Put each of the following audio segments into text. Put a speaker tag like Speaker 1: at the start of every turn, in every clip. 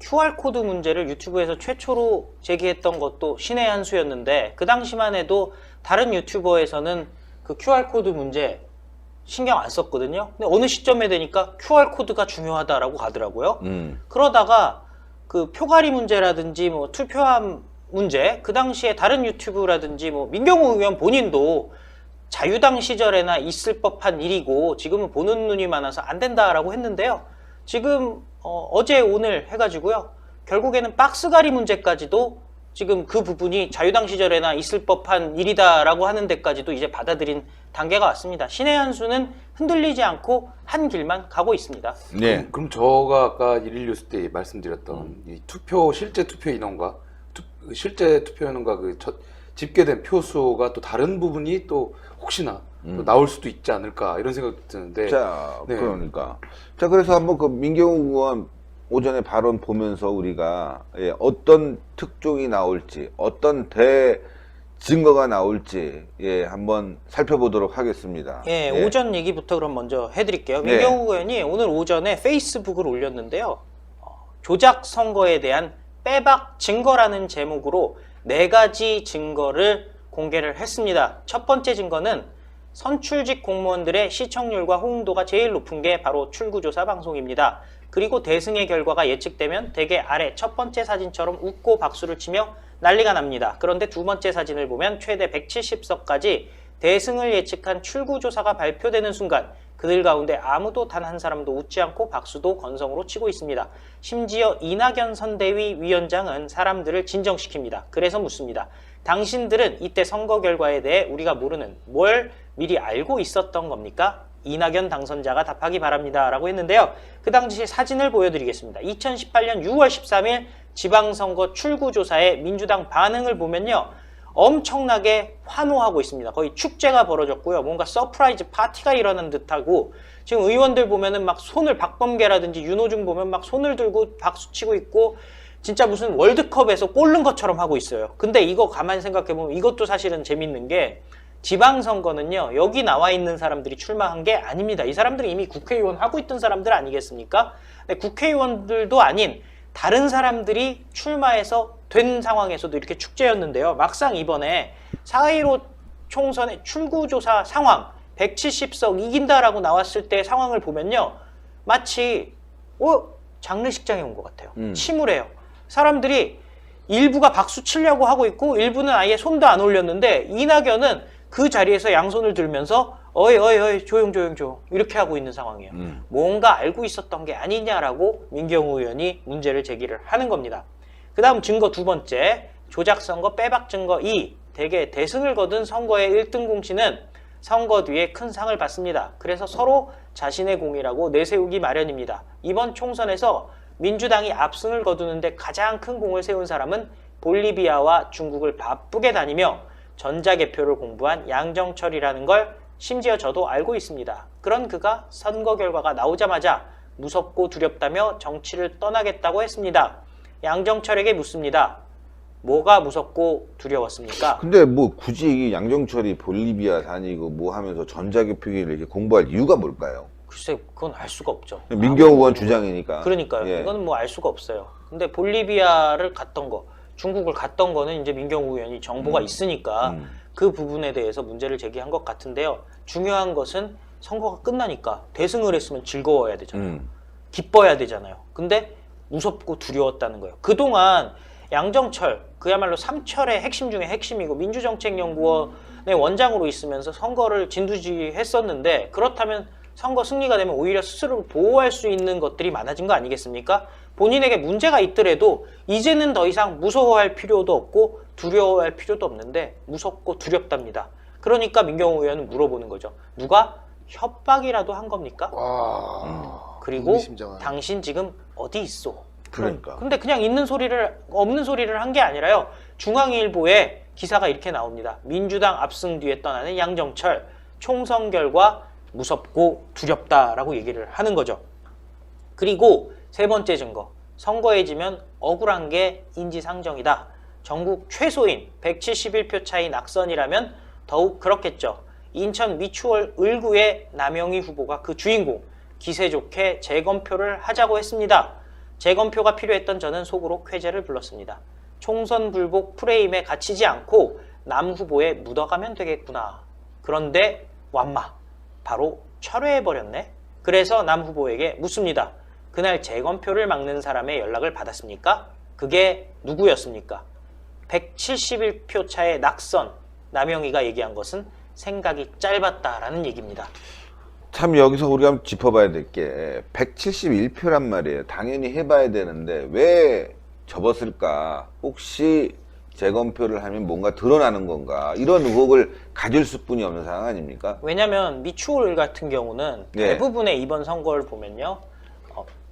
Speaker 1: QR코드 문제를 유튜브에서 최초로 제기했던 것도 신의 한 수였는데 그 당시만 해도 다른 유튜버에서는 그 QR코드 문제 신경 안 썼거든요. 근데 어느 시점에 되니까 QR코드가 중요하다라고 가더라고요. 그러다가 그 표가리 문제라든지 뭐 투표함 문제, 그 당시에 다른 유튜브라든지 뭐 민경우 의원 본인도 자유당 시절에나 있을 법한 일이고 지금은 보는 눈이 많아서 안 된다라고 했는데요. 지금 어제 오늘 해가지고요. 결국에는 박스가리 문제까지도 지금 그 부분이 자유당 시절에나 있을 법한 일이다라고 하는 데까지도 이제 받아들인 단계가 왔습니다. 신의 한 수는 흔들리지 않고 한 길만 가고 있습니다.
Speaker 2: 네.
Speaker 3: 그럼 저가 아까 일일뉴스 때 말씀드렸던 이 실제 투표 인원과 실제 투표 인원과 그 집계된 표수가 또 다른 부분이 또 혹시나 또 나올 수도 있지 않을까 이런 생각도 드는데.
Speaker 2: 자,
Speaker 3: 네.
Speaker 2: 그러니까. 자, 그래서 한번 그 민경우 의원 오전에 발언 보면서 우리가 어떤 특종이 나올지, 어떤 증거가 나올지 한번 살펴보도록 하겠습니다.
Speaker 1: 예, 오전 얘기부터 그럼 먼저 해드릴게요.
Speaker 2: 네.
Speaker 1: 민경우 의원이 오늘 오전에 페이스북을 올렸는데요. 조작 선거에 대한 빼박 증거라는 제목으로 4가지 증거를 공개를 했습니다. 첫 번째 증거는 선출직 공무원들의 시청률과 호응도가 제일 높은 게 바로 출구조사 방송입니다. 그리고 대승의 결과가 예측되면 대개 아래 첫 번째 사진처럼 웃고 박수를 치며 난리가 납니다. 그런데 두 번째 사진을 보면 최대 170석까지 대승을 예측한 출구조사가 발표되는 순간 그들 가운데 아무도 단 한 사람도 웃지 않고 박수도 건성으로 치고 있습니다. 심지어 이낙연 선대위 위원장은 사람들을 진정시킵니다. 그래서 묻습니다. 당신들은 이때 선거 결과에 대해 우리가 모르는 뭘 미리 알고 있었던 겁니까? 이낙연 당선자가 답하기 바랍니다. 라고 했는데요. 그 당시 사진을 보여드리겠습니다. 2018년 6월 13일 지방선거 출구조사에 민주당 반응을 보면요. 엄청나게 환호하고 있습니다. 거의 축제가 벌어졌고요. 뭔가 서프라이즈 파티가 일어난 듯하고 지금 의원들 보면은 막 손을 박범계라든지 윤호중 보면 막 손을 들고 박수치고 있고 진짜 무슨 월드컵에서 골 넣은 것처럼 하고 있어요. 근데 이거 가만히 생각해보면 이것도 사실은 재밌는 게 지방선거는요. 여기 나와 있는 사람들이 출마한 게 아닙니다. 이 사람들이 이미 국회의원 하고 있던 사람들 아니겠습니까? 근데 국회의원들도 아닌 다른 사람들이 출마해서 된 상황에서도 이렇게 축제였는데요. 막상 이번에 4.15 총선의 출구조사 상황 170석 이긴다라고 나왔을 때 상황을 보면요. 마치 장례식장에 온 것 같아요. 침울해요. 사람들이 일부가 박수 치려고 하고 있고 일부는 아예 손도 안 올렸는데 이낙연은 그 자리에서 양손을 들면서 어이 조용 이렇게 하고 있는 상황이에요. 뭔가 알고 있었던 게 아니냐라고 민경우 의원이 문제를 제기를 하는 겁니다. 그 다음 증거 두 번째, 조작선거 빼박 증거 2. 대개 대승을 거둔 선거의 1등 공신은 선거 뒤에 큰 상을 받습니다. 그래서 서로 자신의 공이라고 내세우기 마련입니다. 이번 총선에서 민주당이 압승을 거두는데 가장 큰 공을 세운 사람은 볼리비아와 중국을 바쁘게 다니며 전자개표를 공부한 양정철이라는 걸 심지어 저도 알고 있습니다. 그런 그가 선거 결과가 나오자마자 무섭고 두렵다며 정치를 떠나겠다고 했습니다. 양정철에게 묻습니다. 뭐가 무섭고 두려웠습니까?
Speaker 2: 근데 뭐 굳이 양정철이 볼리비아 다니고 뭐 하면서 전자개표기를 이렇게 공부할 이유가 뭘까요?
Speaker 1: 글쎄 그건 알 수가 없죠.
Speaker 2: 민경우 의원 주장이니까.
Speaker 1: 그러니까요.
Speaker 2: 예.
Speaker 1: 이건 뭐 알 수가 없어요. 근데 볼리비아를 갔던 거, 중국을 갔던 거는 이제 민경우 의원이 정보가 있으니까 그 부분에 대해서 문제를 제기한 것 같은데요. 중요한 것은 선거가 끝나니까 대승을 했으면 즐거워야 되잖아요. 기뻐야 되잖아요. 근데 무섭고 두려웠다는 거예요. 그동안 양정철, 그야말로 삼철의 핵심 중에 핵심이고 민주정책연구원의 원장으로 있으면서 선거를 진두지휘했었는데 그렇다면 선거 승리가 되면 오히려 스스로를 보호할 수 있는 것들이 많아진 거 아니겠습니까? 본인에게 문제가 있더라도 이제는 더 이상 무서워할 필요도 없고 두려워할 필요도 없는데 무섭고 두렵답니다. 그러니까 민경우 의원은 물어보는 거죠. 누가 협박이라도 한 겁니까? 그리고
Speaker 4: 의미심장하네.
Speaker 1: 당신 지금 어디 있어?
Speaker 2: 그러니까.
Speaker 1: 근데 그냥 없는 소리를 한 게 아니라요. 중앙일보에 기사가 이렇게 나옵니다. 민주당 압승 뒤에 떠나는 양정철, 총선 결과 무섭고 두렵다라고 얘기를 하는 거죠. 그리고 세 번째 증거, 선거에 지면 억울한 게 인지상정이다. 전국 최소인 171표 차이 낙선이라면 더욱 그렇겠죠. 인천 미추홀 을구의 남영희 후보가 그 주인공, 기세 좋게 재검표를 하자고 했습니다. 재검표가 필요했던 저는 속으로 쾌재를 불렀습니다. 총선 불복 프레임에 갇히지 않고 남 후보에 묻어가면 되겠구나. 그런데 완마. 바로 철회해버렸네. 그래서 남 후보에게 묻습니다. 그날 재검표를 막는 사람의 연락을 받았습니까? 그게 누구였습니까? 171표 차의 낙선. 남영희가 얘기한 것은 생각이 짧았다라는 얘기입니다.
Speaker 2: 참 여기서 우리가 한번 짚어봐야 될 게 171표란 말이에요. 당연히 해봐야 되는데 왜 접었을까? 혹시 재검표를 하면 뭔가 드러나는 건가? 이런 의혹을 가질 수뿐이 없는 상황 아닙니까?
Speaker 1: 왜냐하면 미추홀 같은 경우는
Speaker 2: 예.
Speaker 1: 대부분의 이번 선거를 보면요.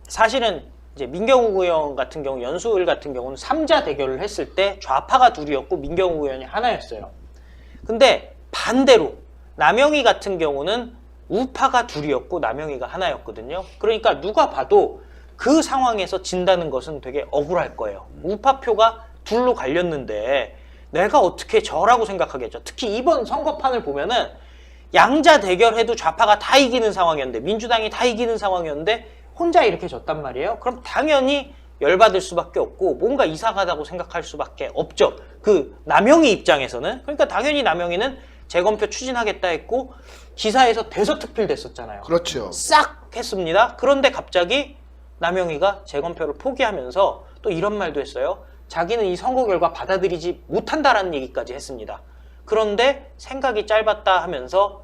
Speaker 1: 사실은 이제 민경욱 의원 같은 경우, 연수을 같은 경우는 3자 대결을 했을 때 좌파가 둘이었고 민경욱 의원이 하나였어요. 근데 반대로 남영희 같은 경우는 우파가 둘이었고 남영희가 하나였거든요. 그러니까 누가 봐도 그 상황에서 진다는 것은 되게 억울할 거예요. 우파표가 둘로 갈렸는데 내가 어떻게 저라고 생각하겠죠. 특히 이번 선거판을 보면은 양자 대결해도 좌파가 다 이기는 상황이었는데, 민주당이 다 이기는 상황이었는데 혼자 이렇게 졌단 말이에요. 그럼 당연히 열받을 수밖에 없고 뭔가 이상하다고 생각할 수밖에 없죠. 그 남영희 입장에서는. 그러니까 당연히 남영희는 재검표 추진하겠다 했고 기사에서 대서특필됐었잖아요.
Speaker 4: 그렇죠.
Speaker 1: 싹 했습니다. 그런데 갑자기 남영희가 재검표를 포기하면서 또 이런 말도 했어요. 자기는 이 선거 결과 받아들이지 못한다라는 얘기까지 했습니다. 그런데 생각이 짧았다 하면서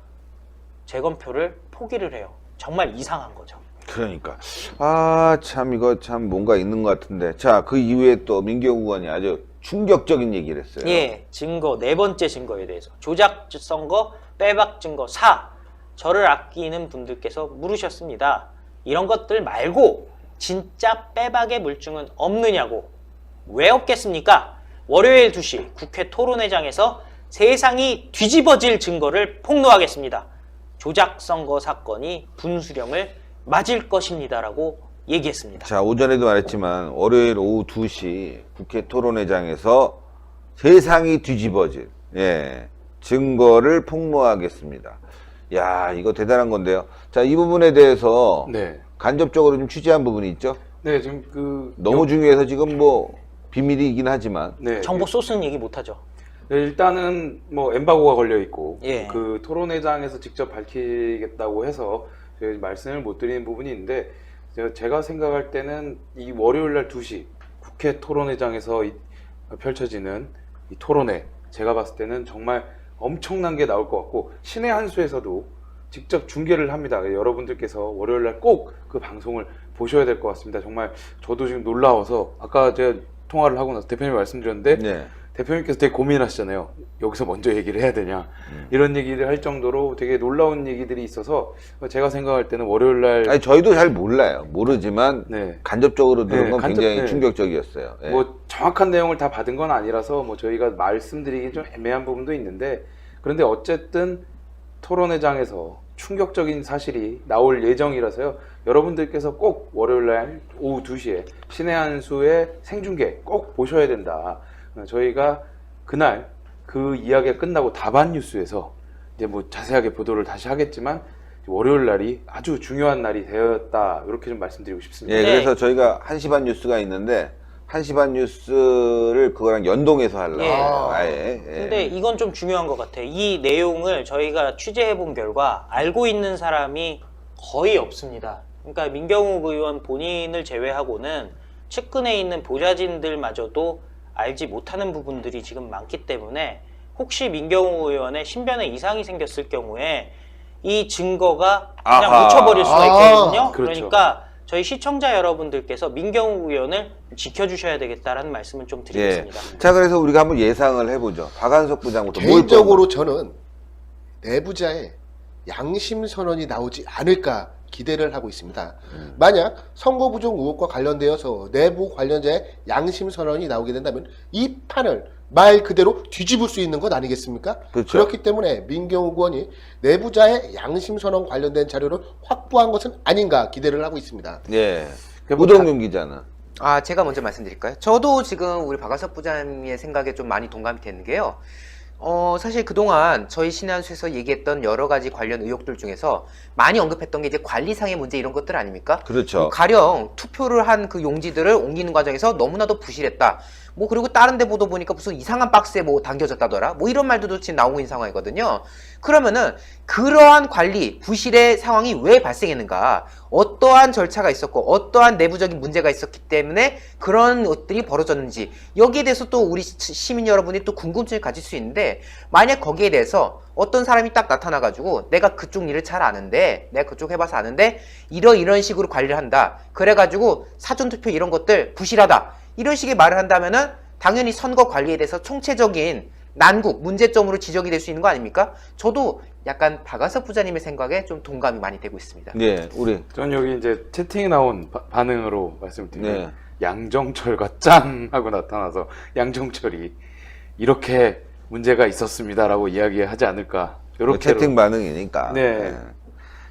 Speaker 1: 재검표를 포기를 해요. 정말 이상한 거죠.
Speaker 2: 그러니까 참 이거 참 뭔가 있는 것 같은데. 자, 그 이후에 또 민경욱 의원이 아주 충격적인 얘기를 했어요.
Speaker 1: 예, 증거, 네 번째 증거에 대해서. 조작 선거, 빼박 증거 4. 저를 아끼는 분들께서 물으셨습니다. 이런 것들 말고 진짜 빼박의 물증은 없느냐고. 왜 없겠습니까? 월요일 2시 국회 토론회장에서 세상이 뒤집어질 증거를 폭로하겠습니다. 조작 선거 사건이 분수령을 맞을 것입니다라고 얘기했습니다.
Speaker 2: 자, 오전에도 말했지만 월요일 오후 2시 국회 토론회장에서 세상이 뒤집어질 증거를 폭로하겠습니다. 야, 이거 대단한 건데요. 자, 이 부분에 대해서
Speaker 3: 네.
Speaker 2: 간접적으로 좀 취재한 부분이 있죠.
Speaker 3: 네, 지금
Speaker 2: 너무 중요해서 지금 뭐 비밀이긴 하지만
Speaker 3: 네,
Speaker 1: 정보 소스는 얘기 못하죠.
Speaker 3: 네, 일단은 뭐 엠바고가 걸려 있고
Speaker 1: 예.
Speaker 3: 그 토론회장에서 직접 밝히겠다고 해서 저희 말씀을 못 드리는 부분이 있는데, 제가 생각할 때는 이 월요일 날 2시 국회 토론회장에서 펼쳐지는 이 토론회, 제가 봤을 때는 정말 엄청난 게 나올 것 같고 신의 한 수에서도 직접 중계를 합니다. 여러분들께서 월요일 날 꼭 그 방송을 보셔야 될 것 같습니다. 정말 저도 지금 놀라워서 아까 제가 통화를 하고 나서 대표님 말씀드렸는데
Speaker 2: 네.
Speaker 3: 대표님께서 되게 고민하시잖아요. 여기서 먼저 얘기를 해야 되냐 이런 얘기를 할 정도로 되게 놀라운 얘기들이 있어서 제가 생각할 때는 월요일 날
Speaker 2: 아니 저희도 잘 몰라요. 모르지만
Speaker 3: 네.
Speaker 2: 간접적으로 들은
Speaker 3: 네,
Speaker 2: 건 굉장히
Speaker 3: 네.
Speaker 2: 충격적이었어요. 예.
Speaker 3: 뭐 정확한 내용을 다 받은 건 아니라서 뭐 저희가 말씀드리기 좀 애매한 부분도 있는데, 그런데 어쨌든 토론회장에서 충격적인 사실이 나올 예정이라서요. 여러분들께서 꼭 월요일날 오후 2시에 신의 한 수의 생중계 꼭 보셔야 된다. 저희가 그날 그 이야기가 끝나고 다반 뉴스에서 이제 뭐 자세하게 보도를 다시 하겠지만 월요일 날이 아주 중요한 날이 되었다. 이렇게 좀 말씀드리고 싶습니다.
Speaker 2: 예,
Speaker 1: 네.
Speaker 2: 그래서 저희가 1시 반 뉴스가 있는데 1시 반 뉴스를 그거랑 연동해서 하려고
Speaker 1: 예.
Speaker 2: 해요. 아예. 예.
Speaker 1: 근데 이건 좀 중요한 것 같아요. 이 내용을 저희가 취재해 본 결과 알고 있는 사람이 거의 없습니다. 그러니까 민경욱 의원 본인을 제외하고는 측근에 있는 보좌진들마저도 알지 못하는 부분들이 지금 많기 때문에 혹시 민경욱 의원의 신변에 이상이 생겼을 경우에 이 증거가 그냥
Speaker 2: 아하.
Speaker 1: 묻혀버릴 수가 있거든요.
Speaker 3: 그렇죠.
Speaker 1: 그러니까 저희 시청자 여러분들께서 민경욱 의원을 지켜주셔야 되겠다라는 말씀을 좀
Speaker 2: 예.
Speaker 1: 드리겠습니다.
Speaker 2: 자, 그래서 우리가 한번 예상을 해보죠. 박한석 부장부터.
Speaker 4: 개인적으로 저는 내부자의 양심 선언이 나오지 않을까 기대를 하고 있습니다. 만약 선거 부정 의혹과 관련되어서 내부 관련자의 양심 선언이 나오게 된다면 이 판을 말 그대로 뒤집을 수 있는 것 아니겠습니까?
Speaker 2: 그렇죠.
Speaker 4: 그렇기 때문에 민경욱 의원이 내부자의 양심 선언 관련된 자료를 확보한 것은 아닌가 기대를 하고 있습니다.
Speaker 2: 예.
Speaker 3: 뭐
Speaker 2: 우동윤 기자는.
Speaker 5: 제가 먼저 말씀드릴까요? 저도 지금 우리 박한석 부장님의 생각에 좀 많이 동감이 되는 게요. 사실 그동안 저희 신한수에서 얘기했던 여러 가지 관련 의혹들 중에서 많이 언급했던 게 이제 관리상의 문제 이런 것들 아닙니까?
Speaker 2: 그렇죠.
Speaker 5: 가령 투표를 한 그 용지들을 옮기는 과정에서 너무나도 부실했다. 뭐 그리고 다른 데 보도 보니까 무슨 이상한 박스에 뭐 담겨졌다더라. 뭐 이런 말들도 지금 나오고 있는 상황이거든요. 그러면은 그러한 관리 부실의 상황이 왜 발생했는가? 어떠한 절차가 있었고 어떠한 내부적인 문제가 있었기 때문에 그런 것들이 벌어졌는지 여기에 대해서 또 우리 시민 여러분이 또 궁금증을 가질 수 있는데 만약 거기에 대해서 어떤 사람이 딱 나타나가지고 내가 그쪽 일을 잘 아는데 내가 그쪽 해봐서 아는데 이런 식으로 관리를 한다. 그래가지고 사전투표 이런 것들 부실하다. 이런 식의 말을 한다면은 당연히 선거 관리에 대해서 총체적인 난국, 문제점으로 지적이 될 수 있는 거 아닙니까? 저도 약간 박아섭 부장님의 생각에 좀 동감이 많이 되고 있습니다.
Speaker 2: 예, 우리
Speaker 3: 전 여기 이제 채팅에 나온 반응으로 말씀드리면
Speaker 2: 네.
Speaker 3: 양정철과 짱 하고 나타나서 양정철이 이렇게 문제가 있었습니다라고 이야기하지 않을까.
Speaker 2: 뭐
Speaker 3: 요렇게로.
Speaker 2: 채팅 반응이니까.
Speaker 3: 네.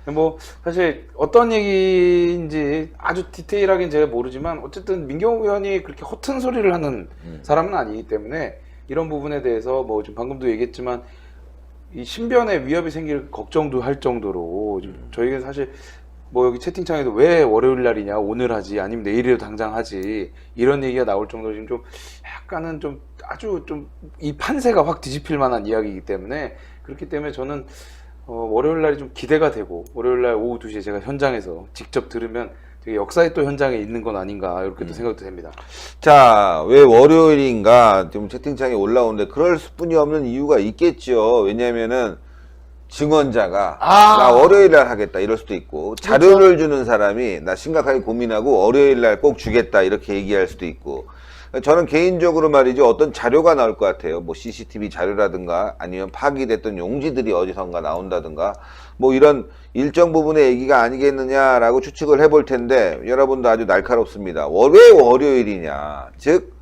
Speaker 3: 뭐 사실 어떤 얘기인지 아주 디테일하게는 제가 모르지만 어쨌든 민경욱 의원이 그렇게 허튼 소리를 하는 사람은 아니기 때문에 이런 부분에 대해서 뭐 지금 방금도 얘기했지만 이 신변에 위협이 생길 걱정도 할 정도로 지금 저희가 사실 뭐 여기 채팅창에도 왜 월요일 날이냐 오늘 하지 아니면 내일이라도 당장 하지 이런 얘기가 나올 정도로 지금 좀 약간은 좀 아주 좀 이 판세가 확 뒤집힐 만한 이야기이기 때문에 그렇기 때문에 저는 월요일 날이 좀 기대가 되고 월요일 날 오후 2시에 제가 현장에서 직접 들으면 되게 역사의 또 현장에 있는 건 아닌가 이렇게 또 생각도 됩니다.
Speaker 2: 자, 왜 월요일인가 좀 채팅창에 올라오는데 그럴 수뿐이 없는 이유가 있겠죠. 왜냐면은 증언자가 나 월요일 날 하겠다 이럴 수도 있고 자료를 주는 사람이 나 심각하게 고민하고 월요일 날 꼭 주겠다 이렇게 얘기할 수도 있고 저는 개인적으로 말이죠 어떤 자료가 나올 것 같아요. 뭐 CCTV 자료라든가 아니면 파기됐던 용지들이 어디선가 나온다든가 뭐 이런 일정 부분의 얘기가 아니겠느냐라고 추측을 해볼 텐데 여러분도 아주 날카롭습니다. 왜 월요일이냐, 즉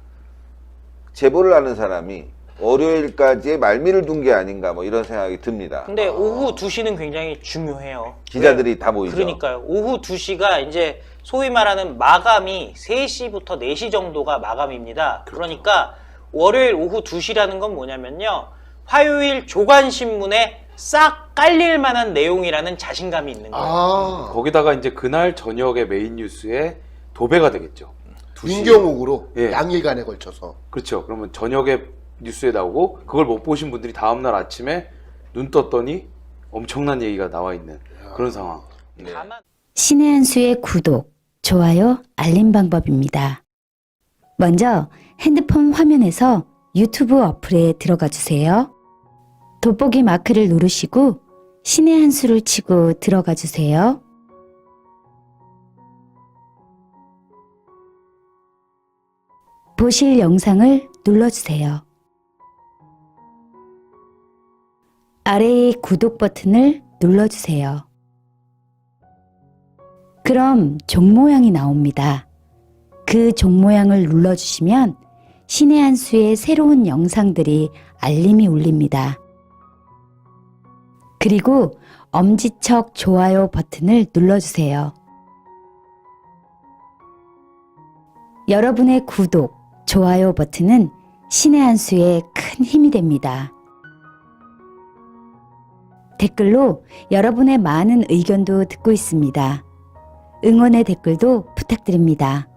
Speaker 2: 제보를 하는 사람이 월요일까지의 말미를 둔 게 아닌가 뭐 이런 생각이 듭니다.
Speaker 1: 근데 오후 2시는 굉장히 중요해요.
Speaker 2: 기자들이 다 모이죠.
Speaker 1: 그러니까요. 오후 2시가 이제 소위 말하는 마감이 3시부터 4시 정도가 마감입니다. 그러니까 월요일 오후 2시라는 건 뭐냐면요. 화요일 조간신문에 싹 깔릴 만한 내용이라는 자신감이 있는 거예요.
Speaker 3: 거기다가 이제 그날 저녁에 메인 뉴스에 도배가 되겠죠. 2시.
Speaker 4: 민경욱으로
Speaker 3: 예.
Speaker 4: 양일간에 걸쳐서.
Speaker 3: 그렇죠. 그러면 저녁에 뉴스에 나오고 그걸 못 보신 분들이 다음날 아침에 눈 떴더니 엄청난 얘기가 나와 있는 그런 상황. 네.
Speaker 1: 다만
Speaker 6: 신의 한 수의 구독, 좋아요, 알림 방법입니다. 먼저 핸드폰 화면에서 유튜브 어플에 들어가 주세요. 돋보기 마크를 누르시고 신의 한 수를 치고 들어가 주세요. 보실 영상을 눌러주세요. 아래의 구독 버튼을 눌러주세요. 그럼 종 모양이 나옵니다. 그 종 모양을 눌러주시면 신의 한 수의 새로운 영상들이 알림이 울립니다. 그리고 엄지척 좋아요 버튼을 눌러주세요. 여러분의 구독, 좋아요 버튼은 신의 한 수의 큰 힘이 됩니다. 댓글로 여러분의 많은 의견도 듣고 있습니다. 응원의 댓글도 부탁드립니다.